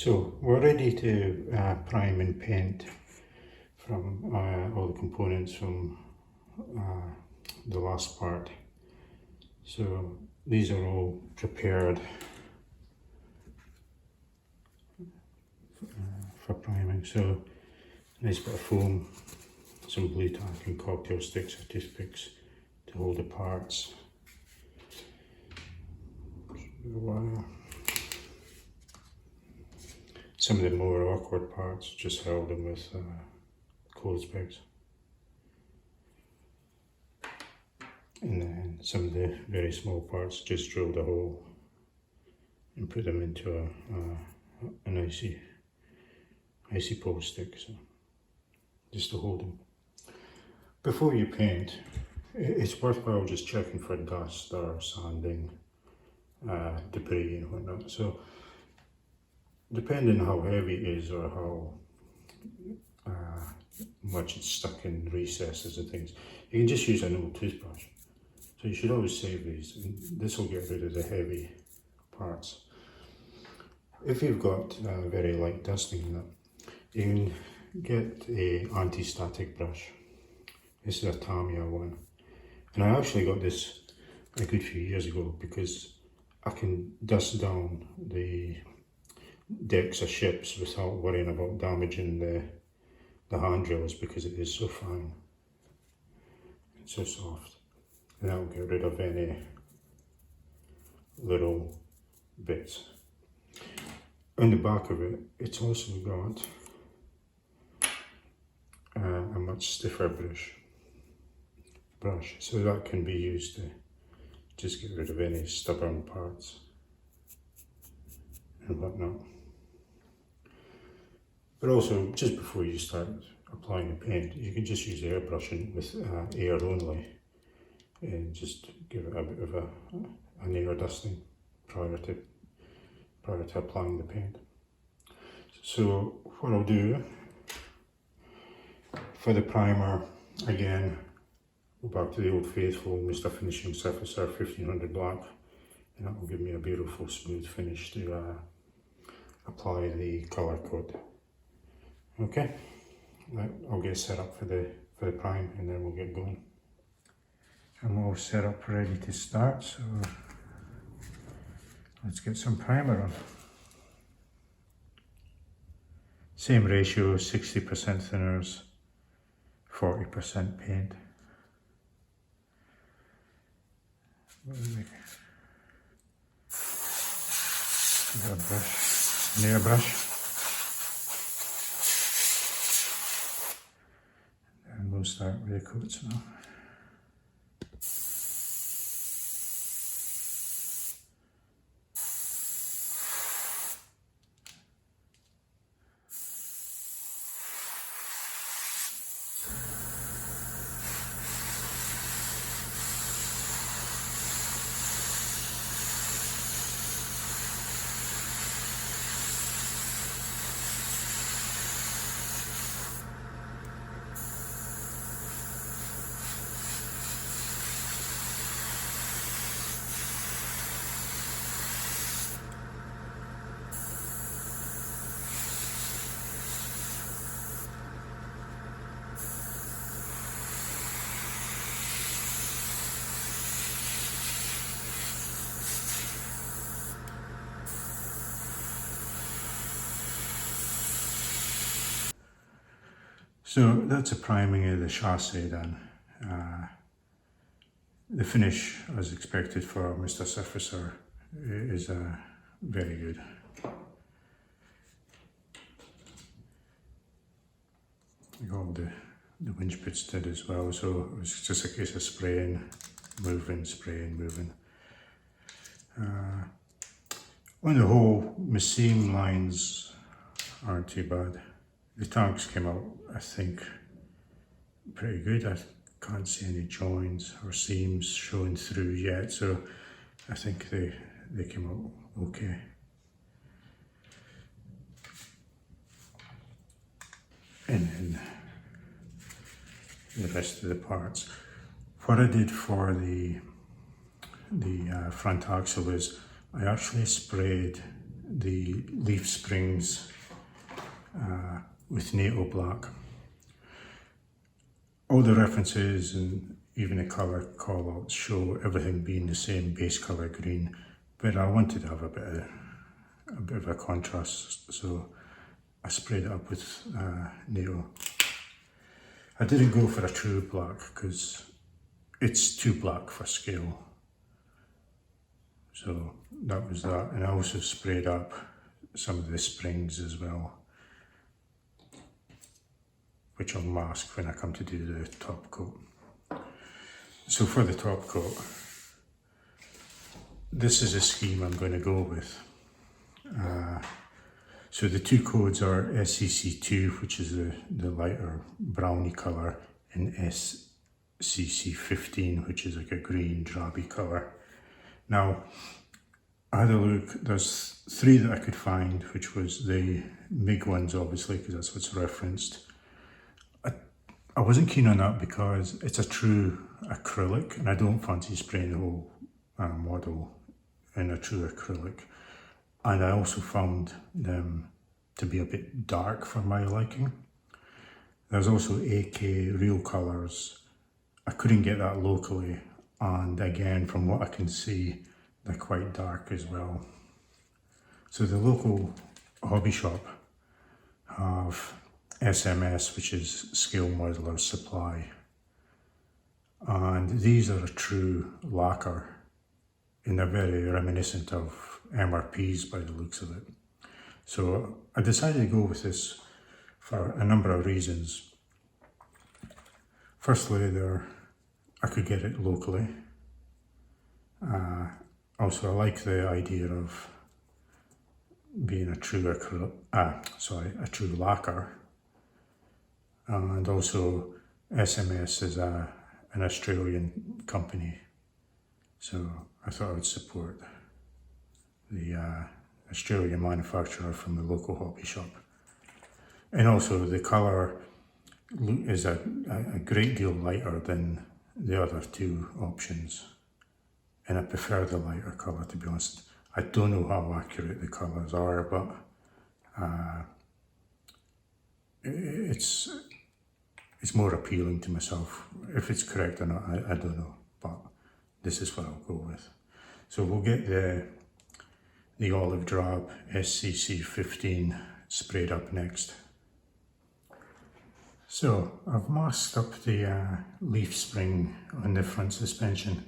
So we're ready to prime and paint from all the components from the last part. So these are all prepared for priming. So nice bit of foam, some blue tack and cocktail sticks or toothpicks to hold the parts. Some of the more awkward parts just held them with clothes pegs. And then some of the very small parts just drilled a hole and put them into an icy pole stick, so just to hold them. Before you paint, it's worthwhile just checking for dust or sanding, debris and whatnot. So depending on how heavy it is or how much it's stuck in recesses and things, you can just use an old toothbrush. So you should always save these, and this will get rid of the heavy parts. If you've got very light dusting in it, you can get a anti-static brush. This is a Tamiya one, and I actually got this a good few years ago because I can dust down the decks of ships without worrying about damaging the handrails because it is so fine and so soft, and that will get rid of any little bits. On the back of it, it's also got a much stiffer brush, so that can be used to just get rid of any stubborn parts and whatnot. But also, just before you start applying the paint, you can just use airbrushing with air only and just give it a bit of an air dusting prior to applying the paint. So what I'll do for the primer, again, go back to the old faithful Mr. Finishing Surface R100 black, and that will give me a beautiful smooth finish to apply the colour coat. Okay, I'll get set up for the prime and then we'll get going. I'm all set up ready to start, so let's get some primer on. Same ratio, 60% thinners, 40% paint. Got a brush, an airbrush. And we'll start with the coats now. So that's a priming of the chassis done. The finish, as expected for Mr. Surfacer, is very good. All the winch bits did as well, so it was just a case of spraying, moving, spraying, moving. On the whole, my seam lines aren't too bad. The tanks came out, I think, pretty good. I can't see any joins or seams showing through yet, so I think they came out okay. And then the rest of the parts. What I did for the front axle is I actually sprayed the leaf springs with NATO black. All the references and even the colour callouts show everything being the same base colour green, but I wanted to have a bit of a contrast, so I sprayed it up with NATO. I didn't go for a true black because it's too black for scale. So that was that, and I also sprayed up some of the springs as well, which I'll mask when I come to do the top coat. So for the top coat, this is a scheme I'm going to go with. So the two codes are SCC2, which is the lighter browny colour, and SCC15, which is like a green drabby colour. Now, I had a look, there's 3 that I could find, which was the MIG ones, obviously, because that's what's referenced. I wasn't keen on that because it's a true acrylic, and I don't fancy spraying the whole model in a true acrylic. And I also found them to be a bit dark for my liking. There's also AK real colours. I couldn't get that locally, and again, from what I can see, they're quite dark as well. So the local hobby shop have SMS, which is Scale Modeler Supply, and these are a true lacquer, and they're very reminiscent of MRPs by the looks of it. So I decided to go with this for a number of reasons. Firstly, I could get it locally. Also, I like the idea of being a true a true lacquer, and also SMS is an Australian company, so I thought I would support the Australian manufacturer from the local hobby shop. And also the colour is a great deal lighter than the other 2 options, and I prefer the lighter colour, to be honest. I don't know how accurate the colours are, but it's more appealing to myself. If it's correct or not, I don't know, but this is what I'll go with. So we'll get the olive drab SCC15 sprayed up next. So I've masked up the leaf spring on the front suspension,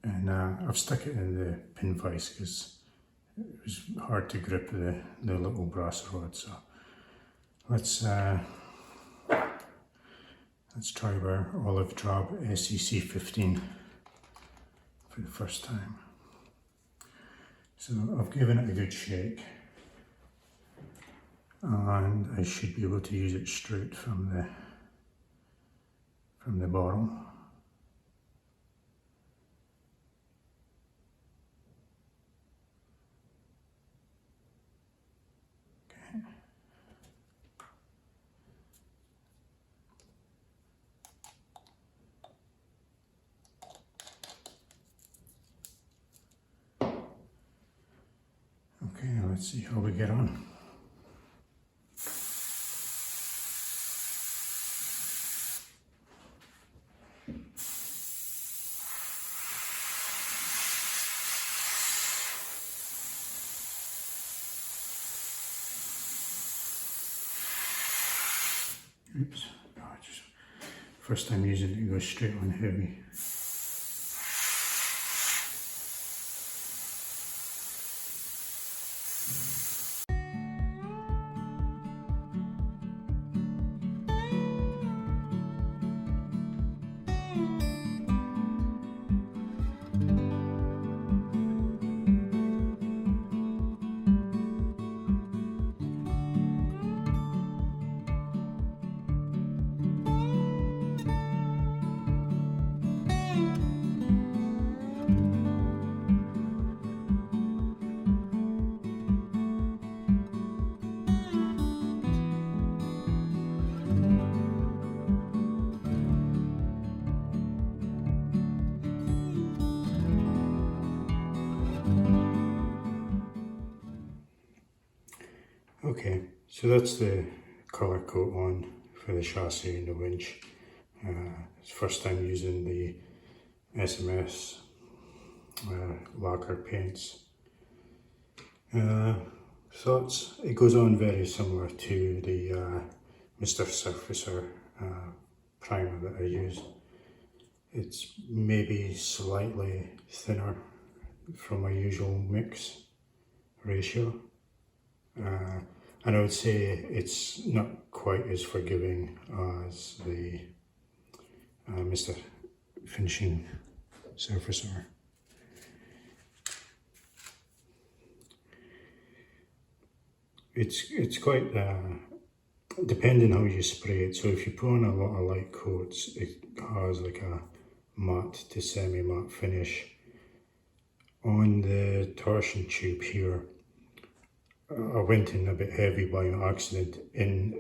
and I've stuck it in the pin vise because it was hard to grip the little brass rod. So let's try our olive drab SCC15 for the first time. So I've given it a good shake, and I should be able to use it straight from the bottle. Okay. Okay, let's see how we get on. Oops, first time using it, it goes straight on heavy. Okay, so that's the colour coat on for the chassis and the winch. It's first time using the SMS lacquer paints. Thoughts? It goes on very similar to the Mr. Surfacer primer that I use. It's maybe slightly thinner from my usual mix ratio. And I would say it's not quite as forgiving as the Mr. Finishing Surfacer. It's quite depending how you spray it. So if you put on a lot of light coats, it has like a matte to semi-matte finish. On the torsion tube here, I went in a bit heavy by accident, and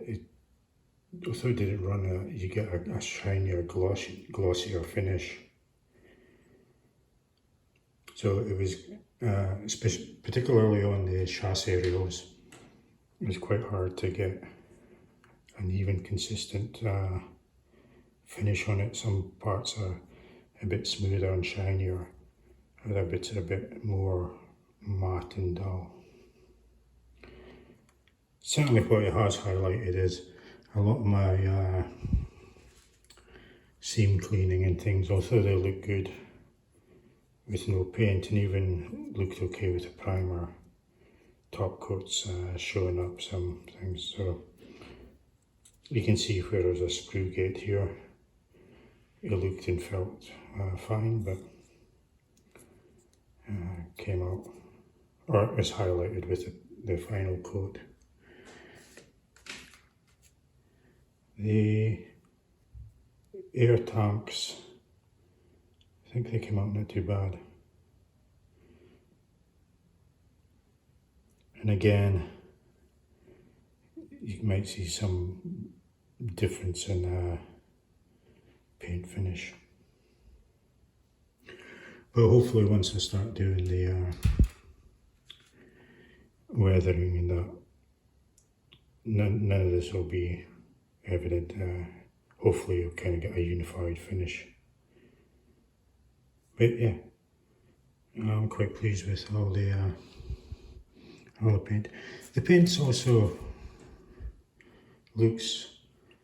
although it didn't run, you get a shinier, glossier finish. So it was, particularly on the chassis rails, it was quite hard to get an even, consistent finish on it. Some parts are a bit smoother and shinier, other bits are a bit more matte and dull. Certainly what it has highlighted is a lot of my seam cleaning and things, although they look good with no paint and even looked okay with the primer, top coats showing up some things. So you can see where there's a screw gate here. It looked and felt fine, but came out, or is highlighted with the final coat. The air tanks, I think they came out not too bad. And again, you might see some difference in paint finish. But hopefully once I start doing the weathering and that, none of this will be evident. Hopefully you'll kind of get a unified finish. But yeah, I'm quite pleased with all the paint. The paint also looks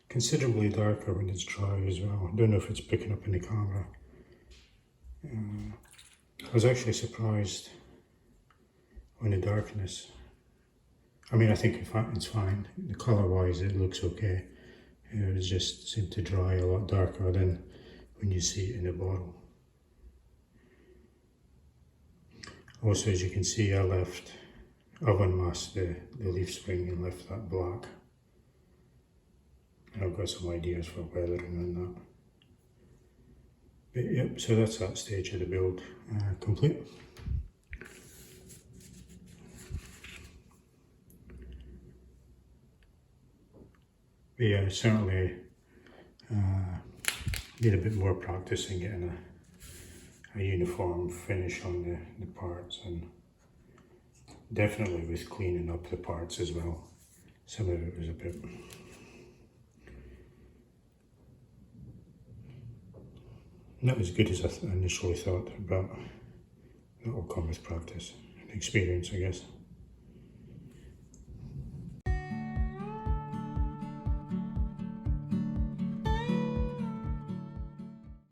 considerably darker when it's dry as well. I don't know if it's picking up in the camera. I was actually surprised on the darkness. I mean, I think it's fine. The colour wise it looks okay. It just seemed to dry a lot darker than when you see it in the bottle. Also, as you can see, I unmasked the leaf spring and left that black. And I've got some ideas for weathering on that. But yep, so that's that stage of the build complete. But yeah, certainly need a bit more practice in getting a uniform finish on the parts, and definitely with cleaning up the parts as well. Some of it was a bit not as good as I initially thought, but that will come with practice and experience, I guess.